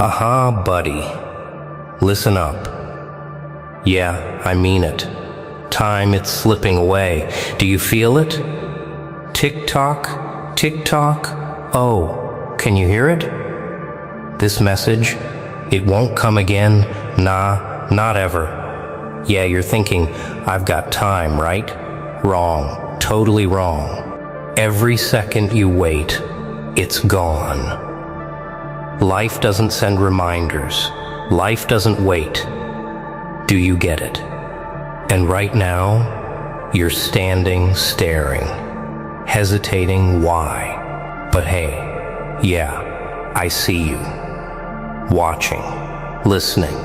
Aha, buddy. Listen up. Yeah, I mean it. Time, it's slipping away. Do you feel it? Tick-tock, tick-tock. Oh, can you hear it? This message, it won't come again. Nah, not ever. Yeah, you're thinking, I've got time, right? Wrong, totally wrong. Every second you wait, it's gone. Life doesn't send reminders. Life doesn't wait. Do you get it? And right now, you're standing, staring, hesitating why. But hey, yeah, I see you. Watching, listening.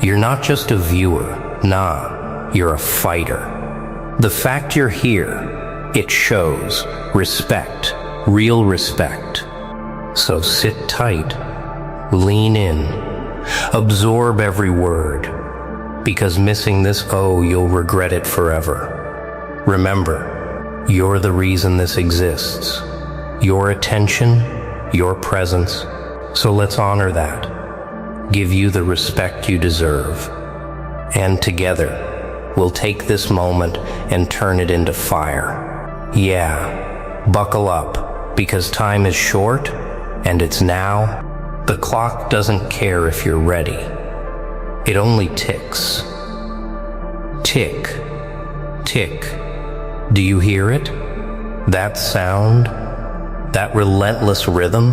You're not just a viewer, nah, you're a fighter. The fact you're here, it shows respect, real respect. So sit tight, lean in, absorb every word. Because missing this you'll regret it forever. Remember, you're the reason this exists. Your attention, your presence. So let's honor that. Give you the respect you deserve. And together, we'll take this moment and turn it into fire. Yeah, buckle up, because time is short, and it's now. The clock doesn't care if you're ready. It only ticks. Tick, tick. Do you hear it? That sound? That relentless rhythm?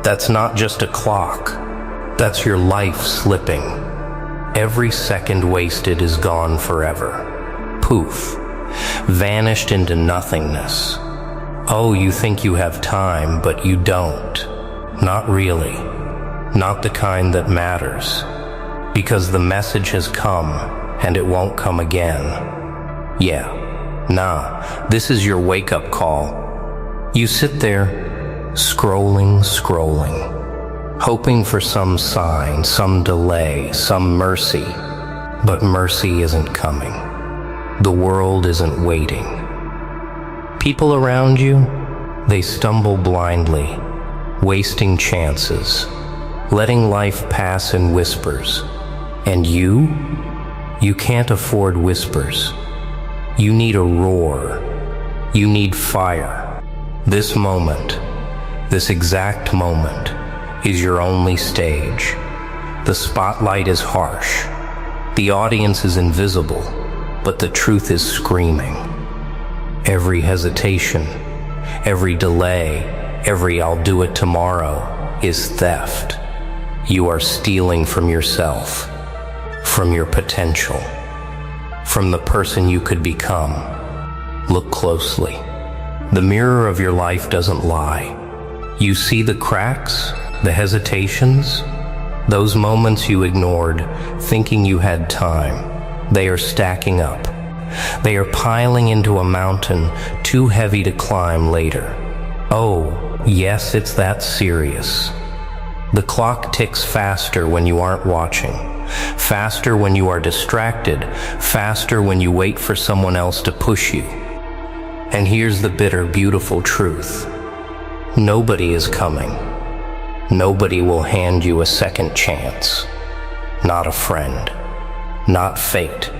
That's not just a clock. That's your life slipping. Every second wasted is gone forever. Poof. Vanished into nothingness. Oh, you think you have time, but you don't. Not really. Not the kind that matters. Because the message has come, and it won't come again. Yeah, nah, this is your wake-up call. You sit there, scrolling, hoping for some sign, some delay, some mercy. But mercy isn't coming. The world isn't waiting. People around you, they stumble blindly, wasting chances, letting life pass in whispers. And you can't afford whispers. You need a roar. You need fire. This moment, this exact moment, is your only stage. The spotlight is harsh. The audience is invisible, but the truth is screaming. Every hesitation, every delay, every I'll do it tomorrow is theft. You are stealing from yourself. From your potential, from the person you could become. Look closely. The mirror of your life doesn't lie. You see the cracks, the hesitations, those moments you ignored, thinking you had time. They are stacking up. They are piling into a mountain too heavy to climb later. Oh, yes, it's that serious. The clock ticks faster when you aren't watching. Faster when you are distracted, faster when you wait for someone else to push you. And here's the bitter, beautiful truth. Nobody is coming. Nobody will hand you a second chance. Not a friend. Not fate.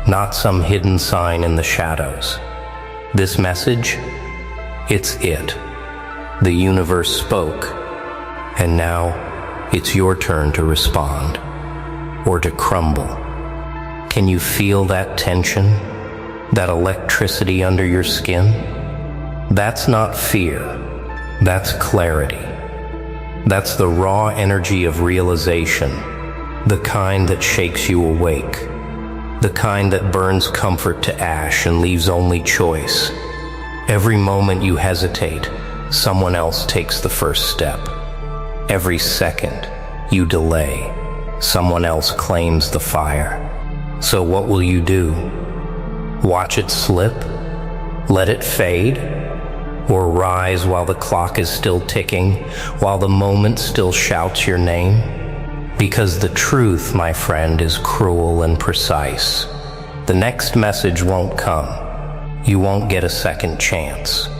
Not some hidden sign in the shadows. This message, it's it. The universe spoke, and now it's your turn to respond. Or to crumble. Can you feel that tension? That electricity under your skin? That's not fear. That's clarity. That's the raw energy of realization. The kind that shakes you awake. The kind that burns comfort to ash and leaves only choice. Every moment you hesitate, someone else takes the first step. Every second you delay, someone else claims the fire. So what will you do? Watch it slip? Let it fade? Or rise while the clock is still ticking, while the moment still shouts your name? Because the truth, my friend, is cruel and precise. The next message won't come. You won't get a second chance.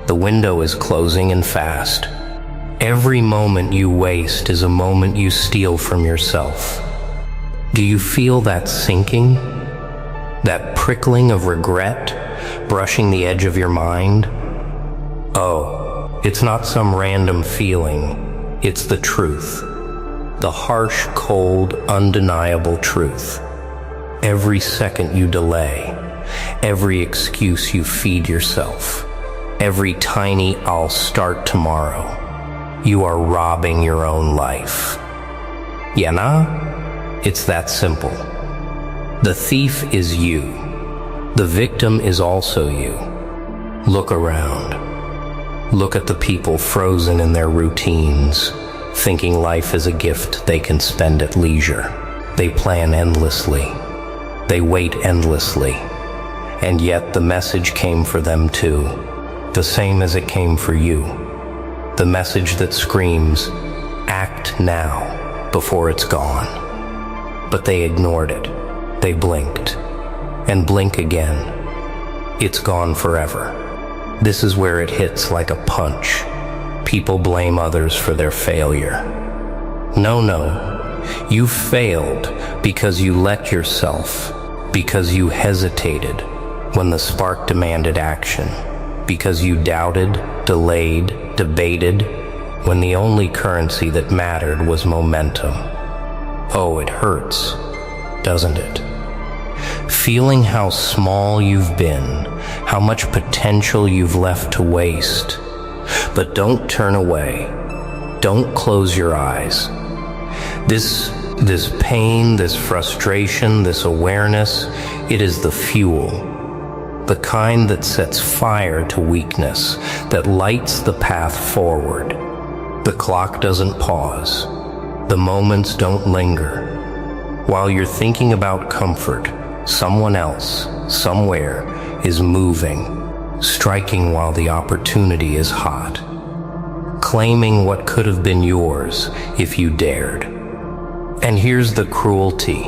The window is closing and fast. Every moment you waste is a moment you steal from yourself. Do you feel that sinking? That prickling of regret, brushing the edge of your mind? Oh, it's not some random feeling. It's the truth. The harsh, cold, undeniable truth. Every second you delay, every excuse you feed yourself, every tiny "I'll start tomorrow," you are robbing your own life. Yeah, nah? It's that simple. The thief is you. The victim is also you. Look around. Look at the people frozen in their routines, thinking life is a gift they can spend at leisure. They plan endlessly. They wait endlessly. And yet the message came for them too, the same as it came for you. The message that screams, act now, before it's gone. But they ignored it. They blinked. And blink again. It's gone forever. This is where it hits like a punch. People blame others for their failure. No, you failed because you let yourself, because you hesitated when the spark demanded action, because you doubted, delayed, debated, when the only currency that mattered was momentum. Oh, it hurts, doesn't it? Feeling how small you've been, how much potential you've left to waste. But don't turn away. Don't close your eyes. This pain, this frustration, this awareness, it is the fuel. The kind that sets fire to weakness, that lights the path forward. The clock doesn't pause. The moments don't linger. While you're thinking about comfort, someone else, somewhere, is moving, striking while the opportunity is hot, claiming what could have been yours if you dared. And here's the cruelty,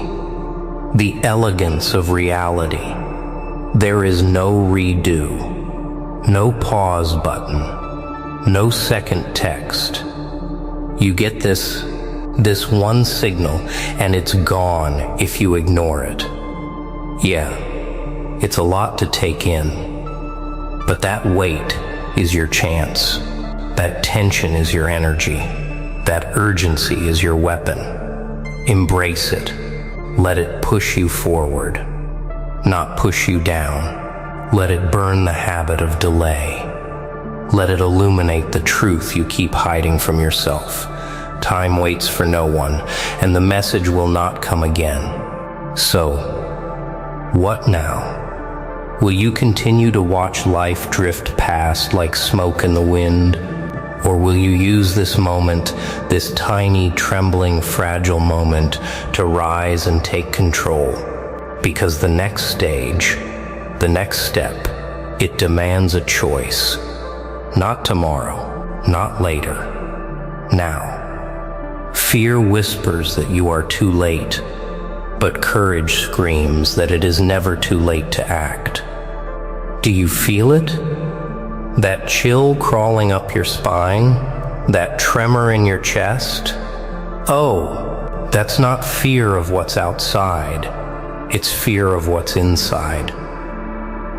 the elegance of reality. There is no redo, no pause button, no second text. You get this one signal, and it's gone if you ignore it. Yeah, it's a lot to take in, but that weight is your chance. That tension is your energy. That urgency is your weapon. Embrace it. Let it push you forward, not push you down. Let it burn the habit of delay. Let it illuminate the truth you keep hiding from yourself. Time waits for no one, and the message will not come again. So, what now? Will you continue to watch life drift past like smoke in the wind? Or will you use this moment, this tiny, trembling, fragile moment, to rise and take control? Because the next stage, the next step, it demands a choice. Not tomorrow, not later, now. Fear whispers that you are too late, but courage screams that it is never too late to act. Do you feel it? That chill crawling up your spine? That tremor in your chest? Oh, that's not fear of what's outside. It's fear of what's inside.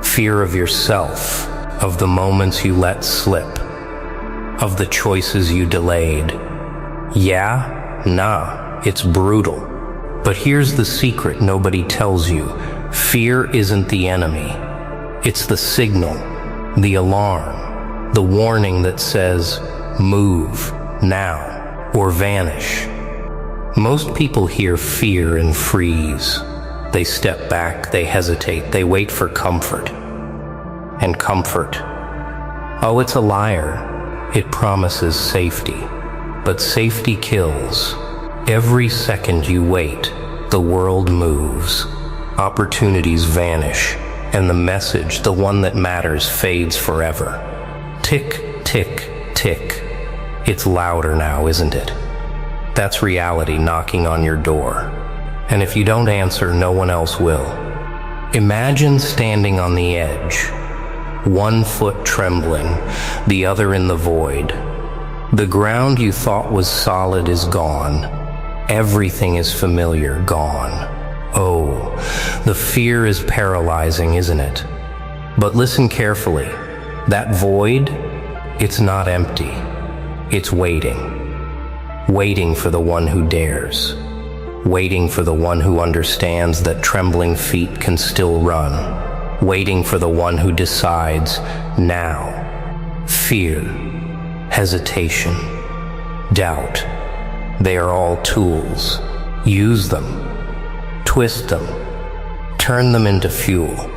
Fear of yourself, of the moments you let slip, of the choices you delayed. Yeah? Nah, it's brutal. But here's the secret nobody tells you. Fear isn't the enemy. It's the signal, the alarm, the warning that says, move, now, or vanish. Most people hear fear and freeze. They step back, they hesitate, they wait for comfort. And comfort, oh, it's a liar. It promises safety. But safety kills. Every second you wait, the world moves. Opportunities vanish, and the message, the one that matters, fades forever. Tick, tick, tick. It's louder now, isn't it? That's reality knocking on your door. And if you don't answer, no one else will. Imagine standing on the edge, one foot trembling, the other in the void. The ground you thought was solid is gone. Everything is familiar, gone. Oh, the fear is paralyzing, isn't it? But listen carefully. That void, it's not empty. It's waiting. Waiting for the one who dares. Waiting for the one who understands that trembling feet can still run. Waiting for the one who decides now. Fear, hesitation, doubt. They are all tools. Use them. Twist them. Turn them into fuel.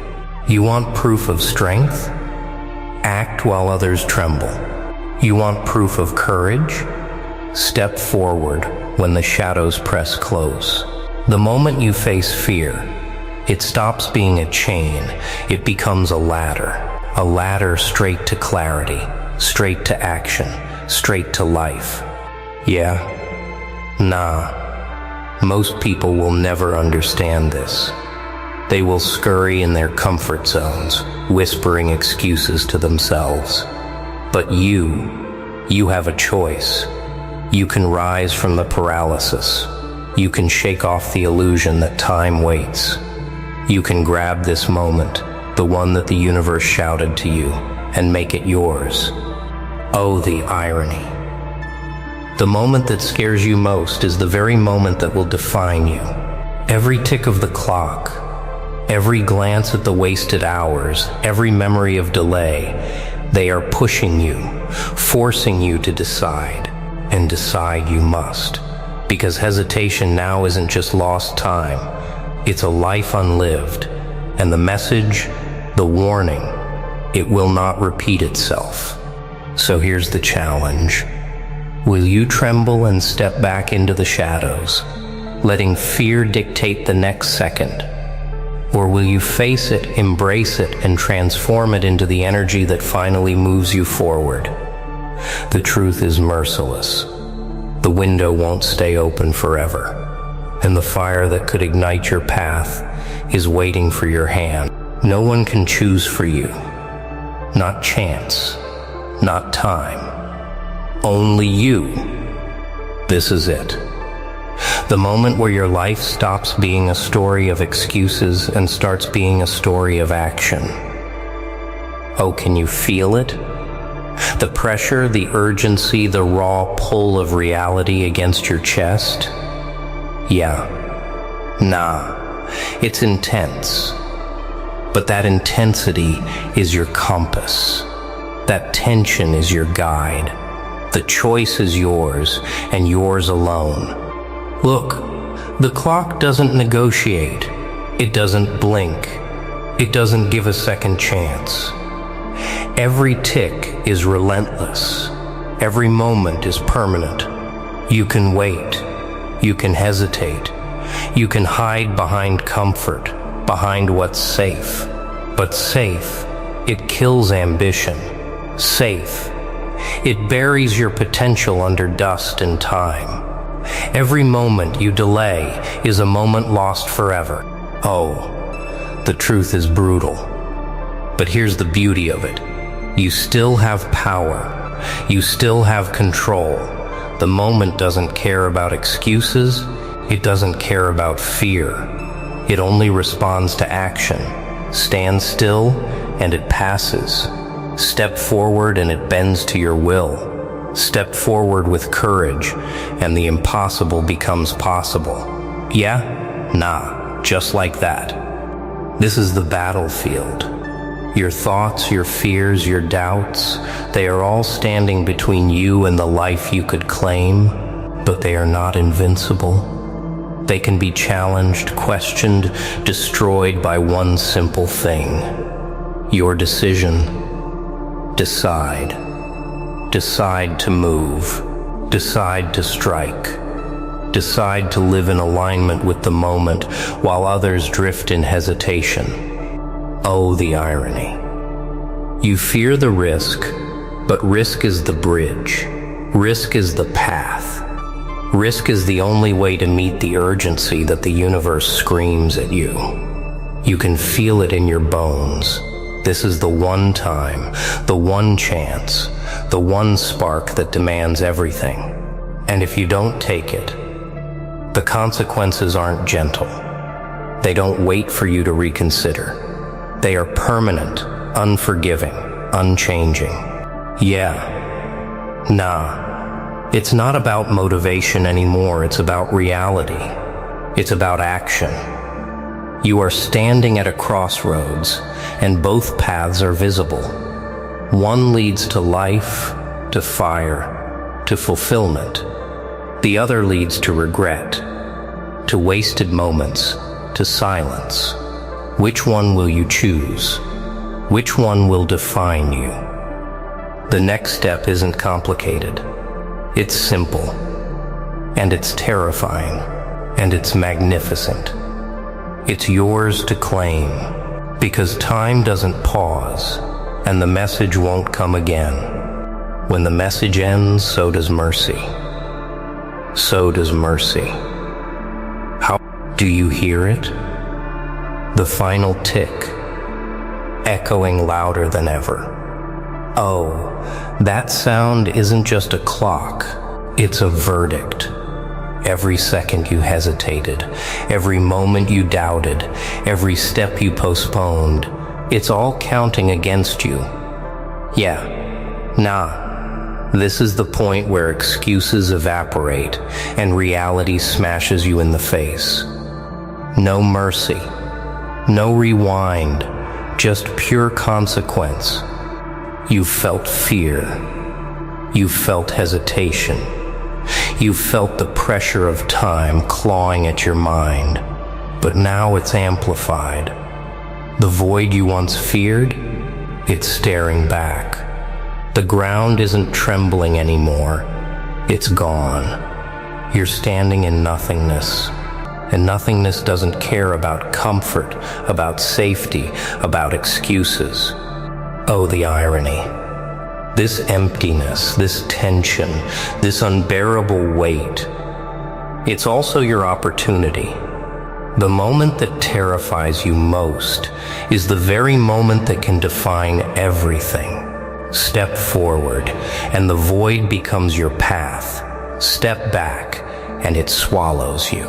You want proof of strength? Act while others tremble. You want proof of courage? Step forward when the shadows press close. The moment you face fear, it stops being a chain. It becomes a ladder straight to clarity, straight to action, straight to life. Yeah? Nah. Most people will never understand this. They will scurry in their comfort zones, whispering excuses to themselves. But you have a choice. You can rise from the paralysis. You can shake off the illusion that time waits. You can grab this moment, the one that the universe shouted to you, and make it yours. Oh, the irony. The moment that scares you most is the very moment that will define you. Every tick of the clock, every glance at the wasted hours, every memory of delay, they are pushing you, forcing you to decide. And decide you must. Because hesitation now isn't just lost time, it's a life unlived. And the message, the warning, it will not repeat itself. So here's the challenge. Will you tremble and step back into the shadows, letting fear dictate the next second? Or will you face it, embrace it, and transform it into the energy that finally moves you forward? The truth is merciless. The window won't stay open forever, and the fire that could ignite your path is waiting for your hand. No one can choose for you. Not chance, not time. Only you. This is it. The moment where your life stops being a story of excuses and starts being a story of action. Oh, can you feel it? The pressure, the urgency, the raw pull of reality against your chest? Yeah. Nah. It's intense. But that intensity is your compass. That tension is your guide. The choice is yours, and yours alone. Look, the clock doesn't negotiate. It doesn't blink. It doesn't give a second chance. Every tick is relentless. Every moment is permanent. You can wait. You can hesitate. You can hide behind comfort, behind what's safe. But safe, it kills ambition. Safe, it buries your potential under dust and time. Every moment you delay is a moment lost forever. Oh, the truth is brutal. But here's the beauty of it. You still have power. You still have control. The moment doesn't care about excuses. It doesn't care about fear. It only responds to action. Stand still, and it passes. Step forward, and it bends to your will. Step forward with courage, and the impossible becomes possible. Yeah? Nah, just like that. This is the battlefield. Your thoughts, your fears, your doubts, they are all standing between you and the life you could claim, but they are not invincible. They can be challenged, questioned, destroyed by one simple thing. Your decision. Decide. Decide to move. Decide to strike. Decide to live in alignment with the moment while others drift in hesitation. Oh, the irony. You fear the risk, but risk is the bridge. Risk is the path. Risk is the only way to meet the urgency that the universe screams at you. You can feel it in your bones. This is the one time, the one chance, the one spark that demands everything. And if you don't take it, the consequences aren't gentle. They don't wait for you to reconsider. They are permanent, unforgiving, unchanging. It's not about motivation anymore. It's about reality. It's about action. You are standing at a crossroads, and both paths are visible. One leads to life, to fire, to fulfillment. The other leads to regret, to wasted moments, to silence. Which one will you choose? Which one will define you? The next step isn't complicated. It's simple, and it's terrifying, and it's magnificent. It's yours to claim, because time doesn't pause, and the message won't come again. When the message ends, so does mercy. So does mercy. How do you hear it? The final tick, echoing louder than ever. Oh, that sound isn't just a clock, it's a verdict. Every second you hesitated, every moment you doubted, every step you postponed, it's all counting against you. This is the point where excuses evaporate and reality smashes you in the face. No mercy, no rewind, just pure consequence. You felt fear. You felt hesitation. You felt the pressure of time clawing at your mind. But now it's amplified. The void you once feared, it's staring back. The ground isn't trembling anymore. It's gone. You're standing in nothingness. And nothingness doesn't care about comfort, about safety, about excuses. Oh, the irony. This emptiness, this tension, this unbearable weight. It's also your opportunity. The moment that terrifies you most is the very moment that can define everything. Step forward, and the void becomes your path. Step back, and it swallows you.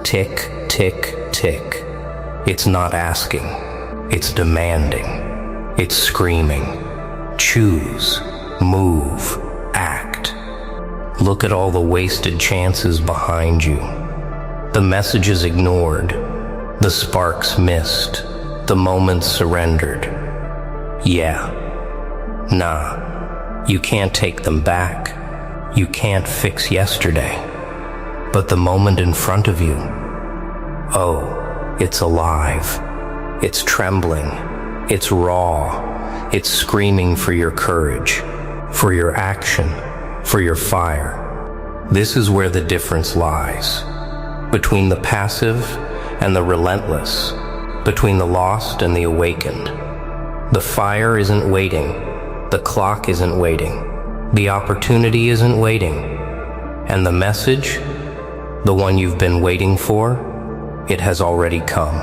Tick, tick, tick. It's not asking. It's demanding. It's screaming. Choose, move, act. Look at all the wasted chances behind you. The messages ignored, the sparks missed, the moments surrendered. You can't take them back. You can't fix yesterday. But the moment in front of you, oh, it's alive. It's trembling. It's raw. It's screaming for your courage, for your action, for your fire. This is where the difference lies. Between the passive and the relentless, between the lost and the awakened. The fire isn't waiting. The clock isn't waiting. The opportunity isn't waiting. And the message, the one you've been waiting for, it has already come.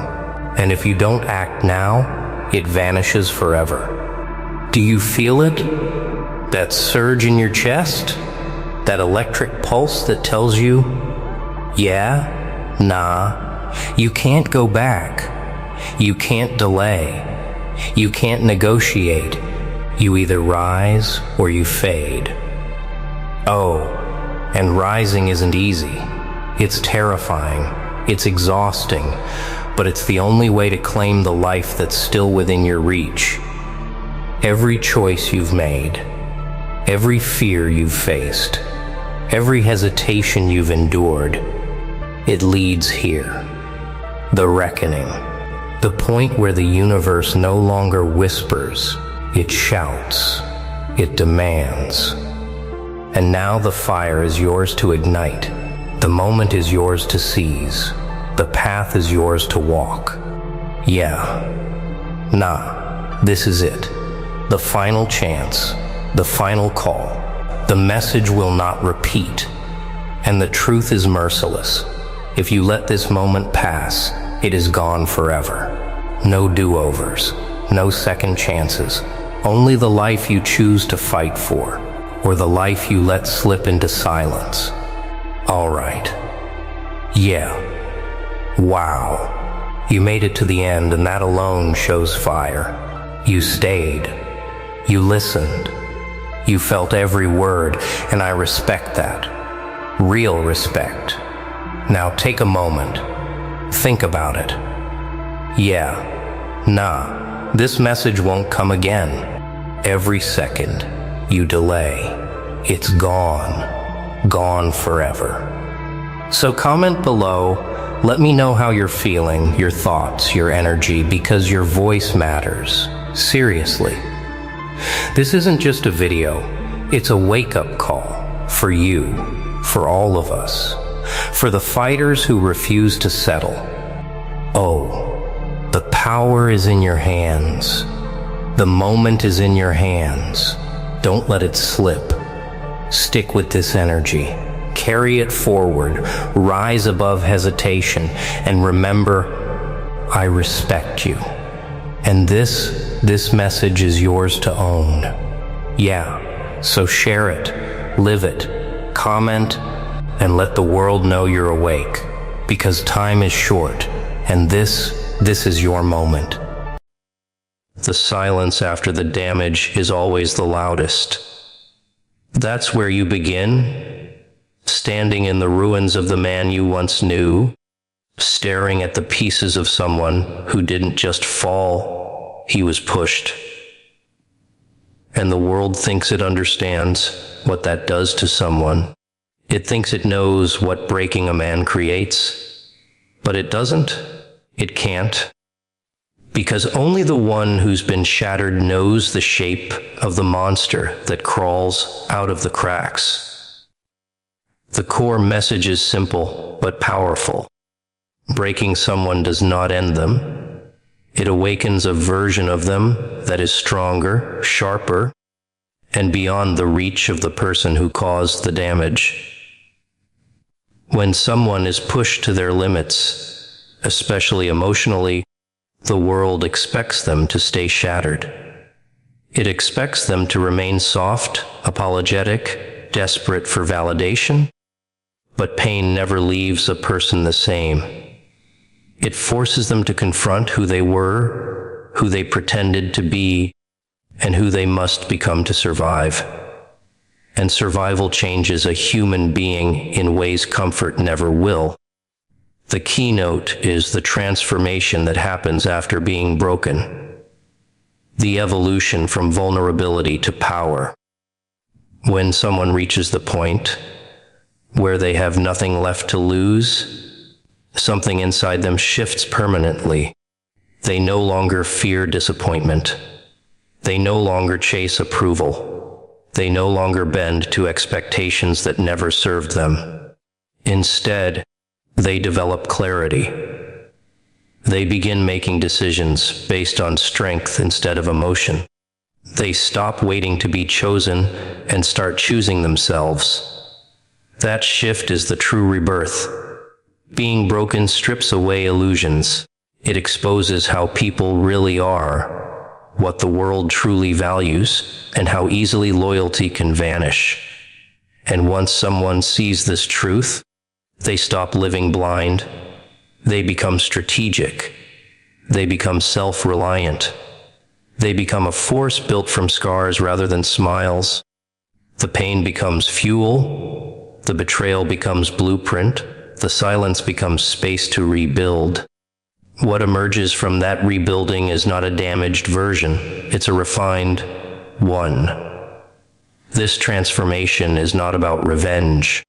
And if you don't act now, it vanishes forever. Do you feel it? That surge in your chest? That electric pulse that tells you, you can't go back. You can't delay. You can't negotiate. You either rise or you fade. Oh, and rising isn't easy. It's terrifying. It's exhausting. But it's the only way to claim the life that's still within your reach. Every choice you've made, every fear you've faced, every hesitation you've endured, it leads here. The reckoning. The point where the universe no longer whispers, it shouts, it demands. And now the fire is yours to ignite. The moment is yours to seize. The path is yours to walk. This is it. The final chance, the final call. The message will not repeat. And the truth is merciless. If you let this moment pass, it is gone forever. No do-overs, no second chances. Only the life you choose to fight for, or the life you let slip into silence. All right. Yeah. Wow. You made it to the end, and that alone shows fire. You stayed. You listened. You felt every word, and I respect that. Real respect. Now take a moment. Think about it. Yeah. Nah. This message won't come again. Every second you delay, it's gone. Gone forever. So comment below. Let me know how you're feeling, your thoughts, your energy, because your voice matters. Seriously. This isn't just a video. It's a wake-up call for you, for all of us, for the fighters who refuse to settle. Oh, the power is in your hands. The moment is in your hands. Don't let it slip. Stick with this energy. Carry it forward. Rise above hesitation. And remember, I respect you. And this message is yours to own. Yeah, so share it, live it, comment, and let the world know you're awake. Because time is short, and this is your moment. The silence after the damage is always the loudest. That's where you begin, standing in the ruins of the man you once knew, staring at the pieces of someone who didn't just fall, he was pushed. And the world thinks it understands what that does to someone. It thinks it knows what breaking a man creates, but it doesn't. It can't. Because only the one who's been shattered knows the shape of the monster that crawls out of the cracks. The core message is simple but powerful. Breaking someone does not end them. It awakens a version of them that is stronger, sharper, and beyond the reach of the person who caused the damage. When someone is pushed to their limits, especially emotionally, the world expects them to stay shattered. It expects them to remain soft, apologetic, desperate for validation. But pain never leaves a person the same. It forces them to confront who they were, who they pretended to be, and who they must become to survive. And survival changes a human being in ways comfort never will. The keynote is the transformation that happens after being broken. The evolution from vulnerability to power. When someone reaches the point where they have nothing left to lose, something inside them shifts permanently. They no longer fear disappointment. They no longer chase approval. They no longer bend to expectations that never served them. Instead, they develop clarity. They begin making decisions based on strength instead of emotion. They stop waiting to be chosen and start choosing themselves. That shift is the true rebirth. Being broken strips away illusions. It exposes how people really are, what the world truly values, and how easily loyalty can vanish. And once someone sees this truth, they stop living blind. They become strategic. They become self-reliant. They become a force built from scars rather than smiles. The pain becomes fuel. The betrayal becomes blueprint. The silence becomes space to rebuild. What emerges from that rebuilding is not a damaged version. It's a refined one. This transformation is not about revenge.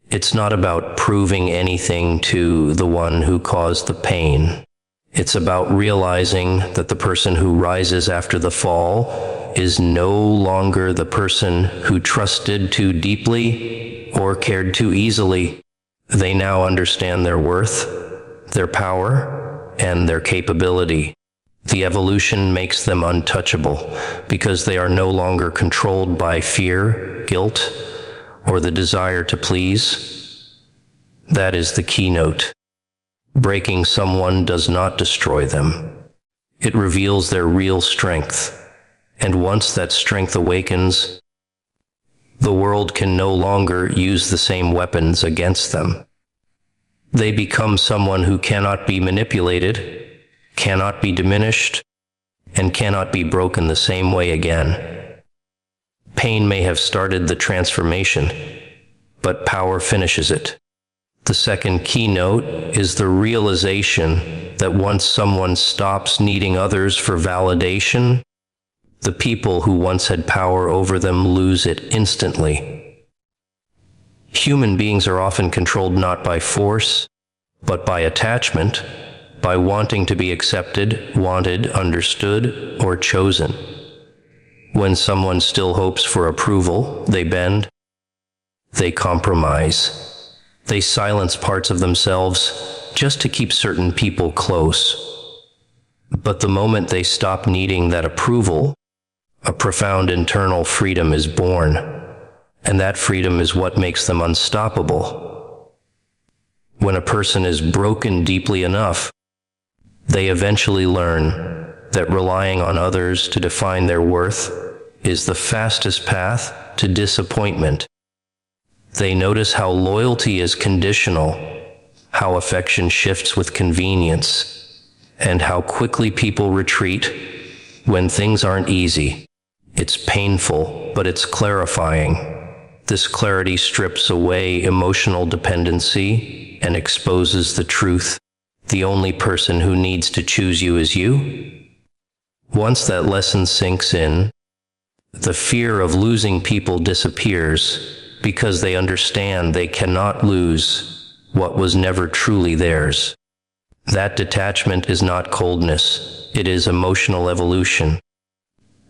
It's not about proving anything to the one who caused the pain. It's about realizing that the person who rises after the fall is no longer the person who trusted too deeply or cared too easily. They now understand their worth, their power, and their capability. The evolution makes them untouchable because they are no longer controlled by fear, guilt, or the desire to please. That is the keynote. Breaking someone does not destroy them. It reveals their real strength. And once that strength awakens, the world can no longer use the same weapons against them. They become someone who cannot be manipulated, cannot be diminished, and cannot be broken the same way again. Pain may have started the transformation, but power finishes it. The second keynote is the realization that once someone stops needing others for validation, the people who once had power over them lose it instantly. Human beings are often controlled not by force, but by attachment, by wanting to be accepted, wanted, understood, or chosen. When someone still hopes for approval, they bend, they compromise, they silence parts of themselves just to keep certain people close. But the moment they stop needing that approval, a profound internal freedom is born, and that freedom is what makes them unstoppable. When a person is broken deeply enough, they eventually learn that relying on others to define their worth is the fastest path to disappointment. They notice how loyalty is conditional, how affection shifts with convenience, and how quickly people retreat when things aren't easy. It's painful, but it's clarifying. This clarity strips away emotional dependency and exposes the truth. The only person who needs to choose you is you. Once that lesson sinks in, the fear of losing people disappears because they understand they cannot lose what was never truly theirs. That detachment is not coldness, it is emotional evolution.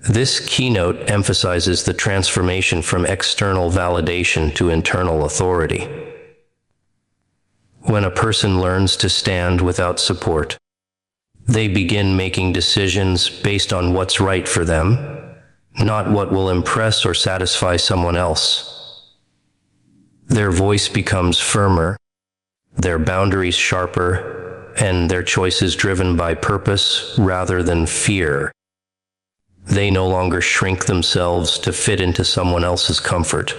This keynote emphasizes the transformation from external validation to internal authority. When a person learns to stand without support, they begin making decisions based on what's right for them, not what will impress or satisfy someone else. Their voice becomes firmer, their boundaries sharper, and their choices driven by purpose rather than fear. They no longer shrink themselves to fit into someone else's comfort.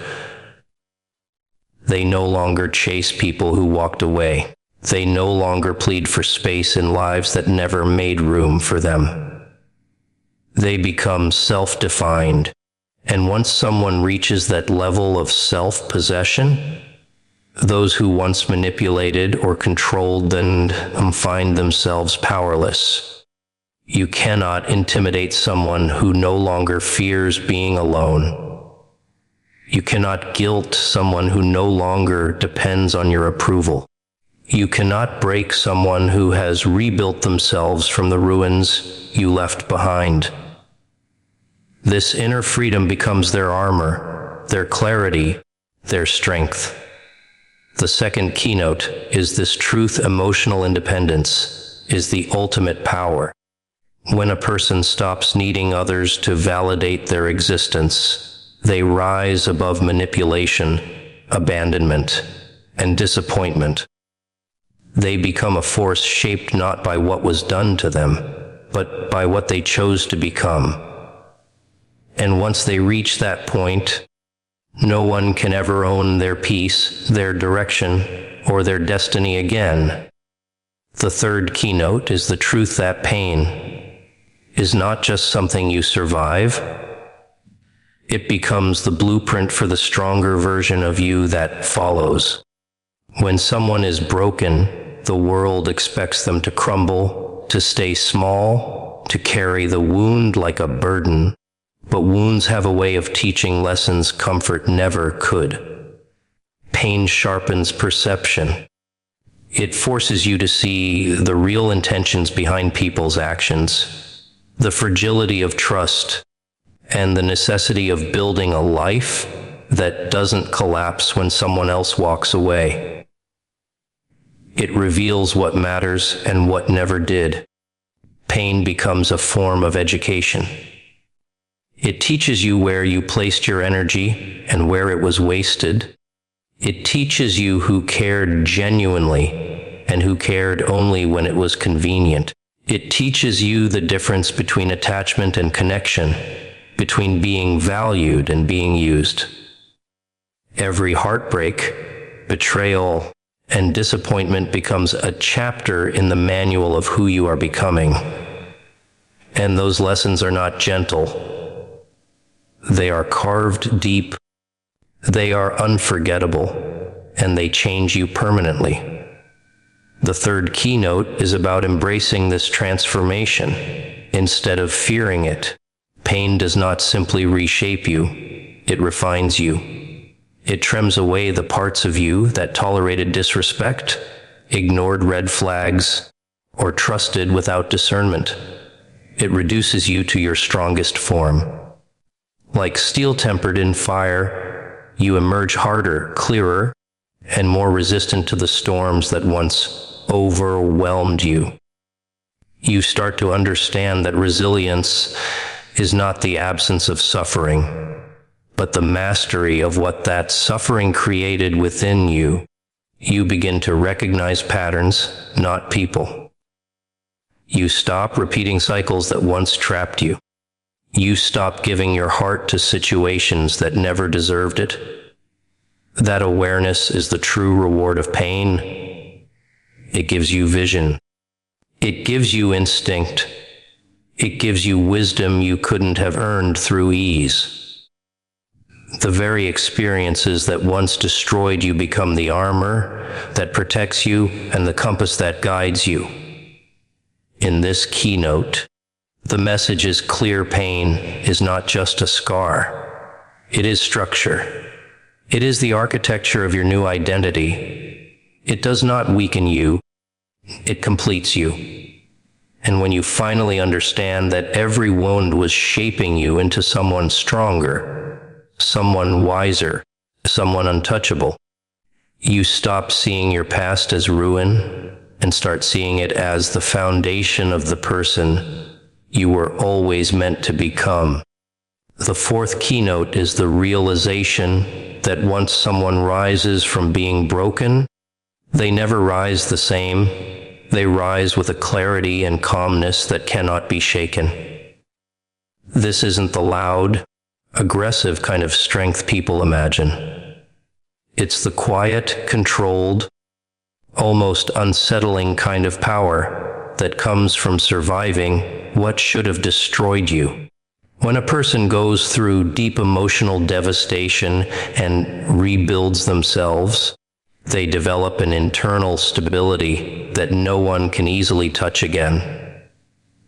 They no longer chase people who walked away. They no longer plead for space in lives that never made room for them. They become self-defined, and once someone reaches that level of self-possession, those who once manipulated or controlled them find themselves powerless. You cannot intimidate someone who no longer fears being alone. You cannot guilt someone who no longer depends on your approval. You cannot break someone who has rebuilt themselves from the ruins you left behind. This inner freedom becomes their armor, their clarity, their strength. The second keynote is this truth: emotional independence is the ultimate power. When a person stops needing others to validate their existence, they rise above manipulation, abandonment, and disappointment. They become a force shaped not by what was done to them, but by what they chose to become. And once they reach that point, no one can ever own their peace, their direction, or their destiny again. The third keynote is the truth that pain is not just something you survive. It becomes the blueprint for the stronger version of you that follows. When someone is broken, the world expects them to crumble, to stay small, to carry the wound like a burden. But wounds have a way of teaching lessons comfort never could. Pain sharpens perception. It forces you to see the real intentions behind people's actions, the fragility of trust, and the necessity of building a life that doesn't collapse when someone else walks away. It reveals what matters and what never did. Pain becomes a form of education. It teaches you where you placed your energy and where it was wasted. It teaches you who cared genuinely and who cared only when it was convenient. It teaches you the difference between attachment and connection, between being valued and being used. Every heartbreak, betrayal, and disappointment becomes a chapter in the manual of who you are becoming. And those lessons are not gentle. They are carved deep. They are unforgettable, and they change you permanently. The third keynote is about embracing this transformation instead of fearing it. Pain does not simply reshape you, it refines you. It trims away the parts of you that tolerated disrespect, ignored red flags, or trusted without discernment. It reduces you to your strongest form. Like steel tempered in fire, you emerge harder, clearer, and more resistant to the storms that once overwhelmed you. You start to understand that resilience is not the absence of suffering, but the mastery of what that suffering created within you. You begin to recognize patterns, not people. You stop repeating cycles that once trapped you. You stop giving your heart to situations that never deserved it. That awareness is the true reward of pain. It gives you vision. It gives you instinct. It gives you wisdom you couldn't have earned through ease. The very experiences that once destroyed you become the armor that protects you and the compass that guides you. In this keynote, the message is clear: pain is not just a scar. It is structure. It is the architecture of your new identity. It does not weaken you. It completes you. And when you finally understand that every wound was shaping you into someone stronger, someone wiser, someone untouchable, you stop seeing your past as ruin and start seeing it as the foundation of the person you were always meant to become. The fourth keynote is the realization that once someone rises from being broken, they never rise the same. They rise with a clarity and calmness that cannot be shaken. This isn't the loud, aggressive kind of strength people imagine. It's the quiet, controlled, almost unsettling kind of power that comes from surviving what should have destroyed you. When a person goes through deep emotional devastation and rebuilds themselves, they develop an internal stability that no one can easily touch again.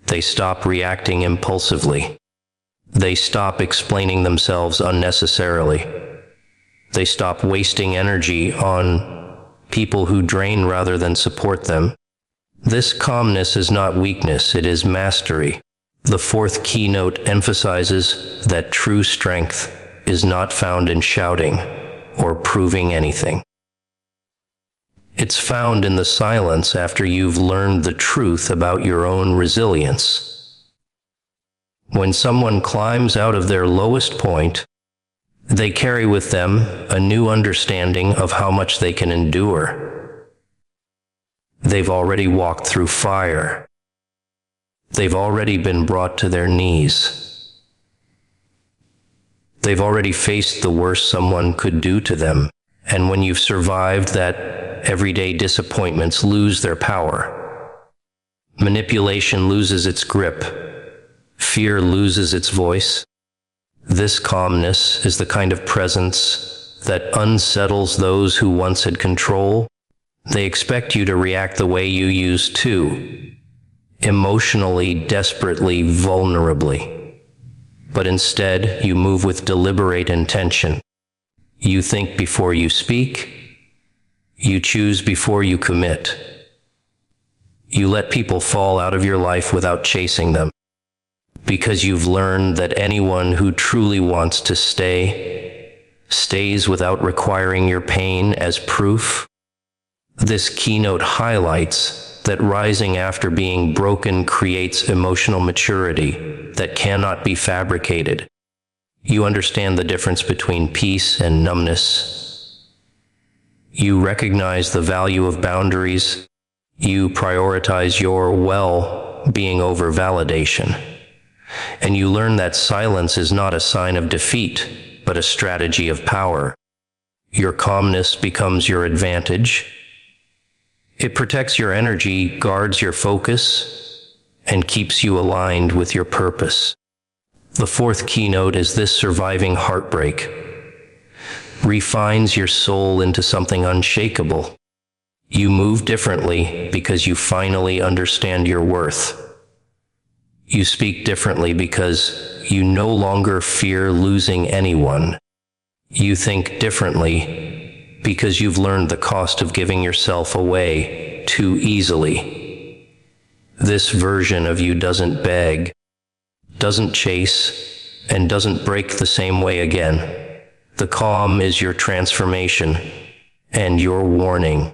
They stop reacting impulsively. They stop explaining themselves unnecessarily. They stop wasting energy on people who drain rather than support them. This calmness is not weakness, it is mastery. The fourth keynote emphasizes that true strength is not found in shouting or proving anything. It's found in the silence after you've learned the truth about your own resilience. When someone climbs out of their lowest point, they carry with them a new understanding of how much they can endure. They've already walked through fire. They've already been brought to their knees. They've already faced the worst someone could do to them. And when you've survived that, everyday disappointments lose their power. Manipulation loses its grip. Fear loses its voice. This calmness is the kind of presence that unsettles those who once had control. They expect you to react the way you used to, emotionally, desperately, vulnerably. But instead, you move with deliberate intention. You think before you speak. You choose before you commit. You let people fall out of your life without chasing them, because you've learned that anyone who truly wants to stay, stays without requiring your pain as proof. This keynote highlights that rising after being broken creates emotional maturity that cannot be fabricated. You understand the difference between peace and numbness. You recognize the value of boundaries. You prioritize your being over validation. And you learn that silence is not a sign of defeat, but a strategy of power. Your calmness becomes your advantage. It protects your energy, guards your focus, and keeps you aligned with your purpose. The fourth keynote is this: surviving heartbreak refines your soul into something unshakable. You move differently because you finally understand your worth. You speak differently because you no longer fear losing anyone. You think differently because you've learned the cost of giving yourself away too easily. This version of you doesn't beg, doesn't chase, and doesn't break the same way again. The calm is your transformation and your warning.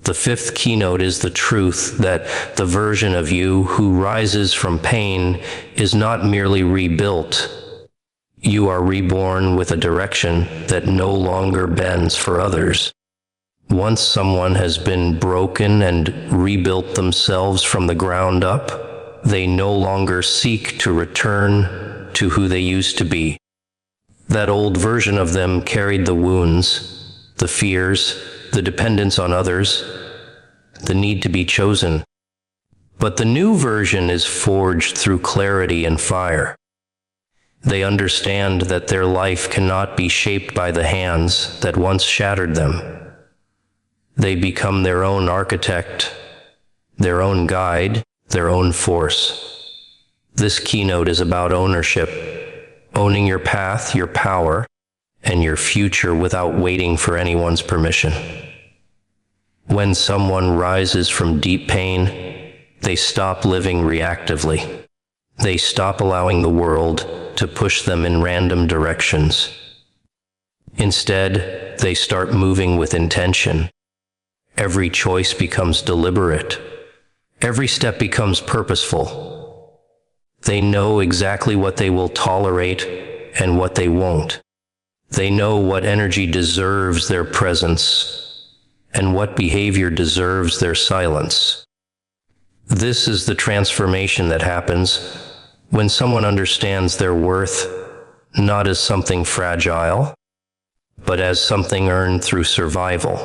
The fifth keynote is the truth that the version of you who rises from pain is not merely rebuilt. You are reborn with a direction that no longer bends for others. Once someone has been broken and rebuilt themselves from the ground up, they no longer seek to return to who they used to be. That old version of them carried the wounds, the fears, the dependence on others, the need to be chosen. But the new version is forged through clarity and fire. They understand that their life cannot be shaped by the hands that once shattered them. They become their own architect, their own guide, their own force. This keynote is about ownership, owning your path, your power, and your future without waiting for anyone's permission. When someone rises from deep pain, they stop living reactively. They stop allowing the world to push them in random directions. Instead, they start moving with intention. Every choice becomes deliberate. Every step becomes purposeful. They know exactly what they will tolerate and what they won't. They know what energy deserves their presence and what behavior deserves their silence. This is the transformation that happens when someone understands their worth not as something fragile, but as something earned through survival.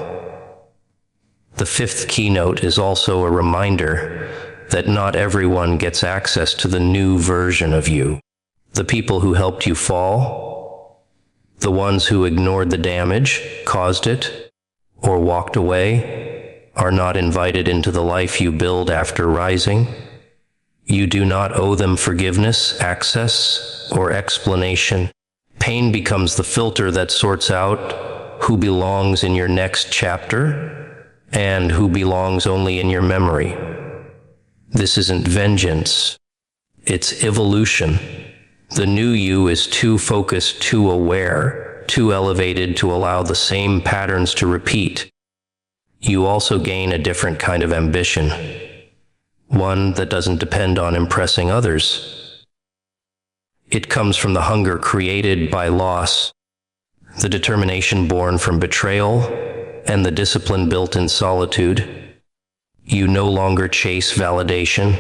The fifth keynote is also a reminder that not everyone gets access to the new version of you. The people who helped you fall, the ones who ignored the damage, caused it, or walked away, are not invited into the life you build after rising. You do not owe them forgiveness, access, or explanation. Pain becomes the filter that sorts out who belongs in your next chapter and who belongs only in your memory. This isn't vengeance. It's evolution. The new you is too focused, too aware, too elevated to allow the same patterns to repeat. You also gain a different kind of ambition, one that doesn't depend on impressing others. It comes from the hunger created by loss, the determination born from betrayal, and the discipline built in solitude. You no longer chase validation,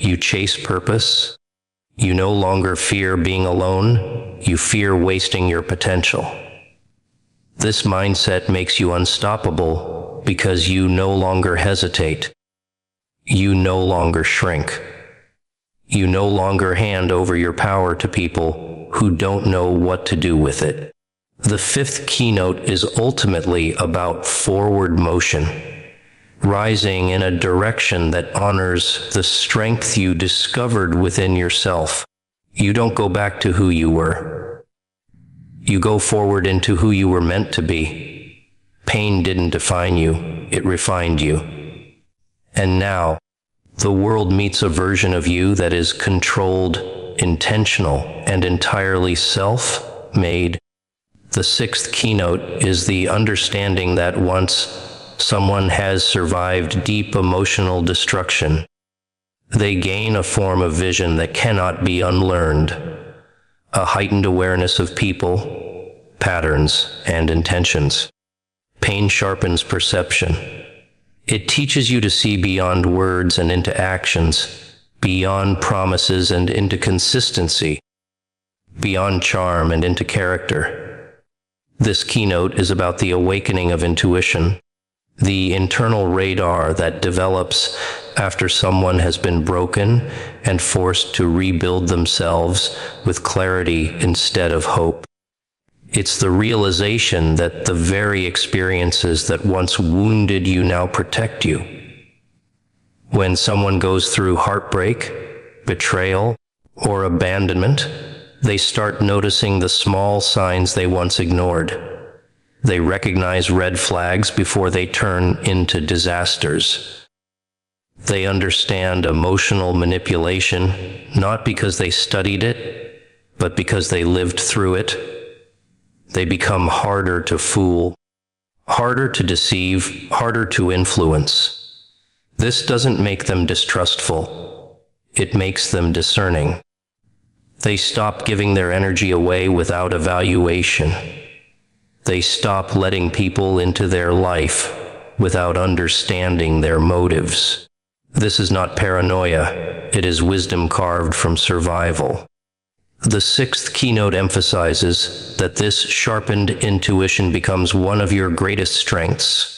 you chase purpose. You no longer fear being alone, you fear wasting your potential. This mindset makes you unstoppable because you no longer hesitate. You no longer shrink. You no longer hand over your power to people who don't know what to do with it. The fifth keynote is ultimately about forward motion, rising in a direction that honors the strength you discovered within yourself. You don't go back to who you were. You go forward into who you were meant to be. Pain didn't define you, it refined you. And now, the world meets a version of you that is controlled, intentional, and entirely self-made. The sixth keynote is the understanding that once someone has survived deep emotional destruction, they gain a form of vision that cannot be unlearned, a heightened awareness of people, patterns, and intentions. Pain sharpens perception. It teaches you to see beyond words and into actions, beyond promises and into consistency, beyond charm and into character. This keynote is about the awakening of intuition, the internal radar that develops after someone has been broken and forced to rebuild themselves with clarity instead of hope. It's the realization that the very experiences that once wounded you now protect you. When someone goes through heartbreak, betrayal, or abandonment, they start noticing the small signs they once ignored. They recognize red flags before they turn into disasters. They understand emotional manipulation, not because they studied it, but because they lived through it. They become harder to fool, harder to deceive, harder to influence. This doesn't make them distrustful. It makes them discerning. They stop giving their energy away without evaluation. They stop letting people into their life without understanding their motives. This is not paranoia. It is wisdom carved from survival. The sixth keynote emphasizes that this sharpened intuition becomes one of your greatest strengths.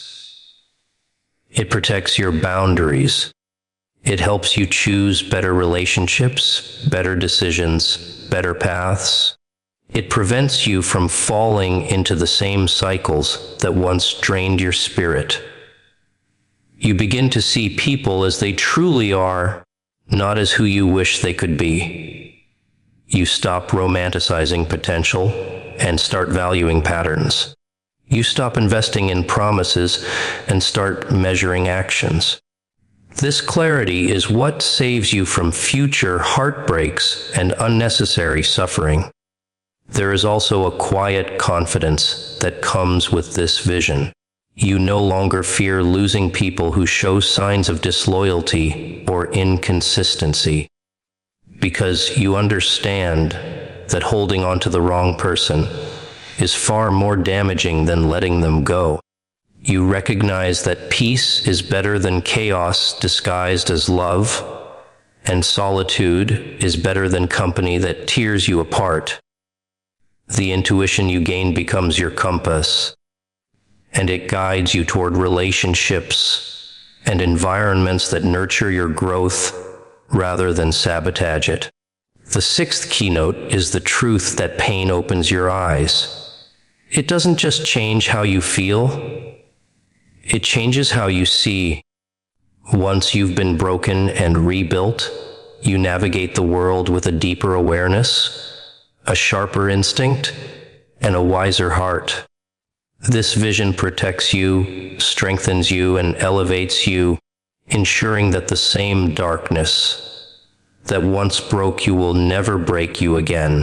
It protects your boundaries. It helps you choose better relationships, better decisions, better paths. It prevents you from falling into the same cycles that once drained your spirit. You begin to see people as they truly are, not as who you wish they could be. You stop romanticizing potential and start valuing patterns. You stop investing in promises and start measuring actions. This clarity is what saves you from future heartbreaks and unnecessary suffering. There is also a quiet confidence that comes with this vision. You no longer fear losing people who show signs of disloyalty or inconsistency, because you understand that holding on to the wrong person is far more damaging than letting them go. You recognize that peace is better than chaos disguised as love, and solitude is better than company that tears you apart. The intuition you gain becomes your compass, and it guides you toward relationships and environments that nurture your growth rather than sabotage it. The sixth keynote is the truth that pain opens your eyes. It doesn't just change how you feel, it changes how you see. Once you've been broken and rebuilt, you navigate the world with a deeper awareness, a sharper instinct, and a wiser heart. This vision protects you, strengthens you, and elevates you, ensuring that the same darkness that once broke you will never break you again.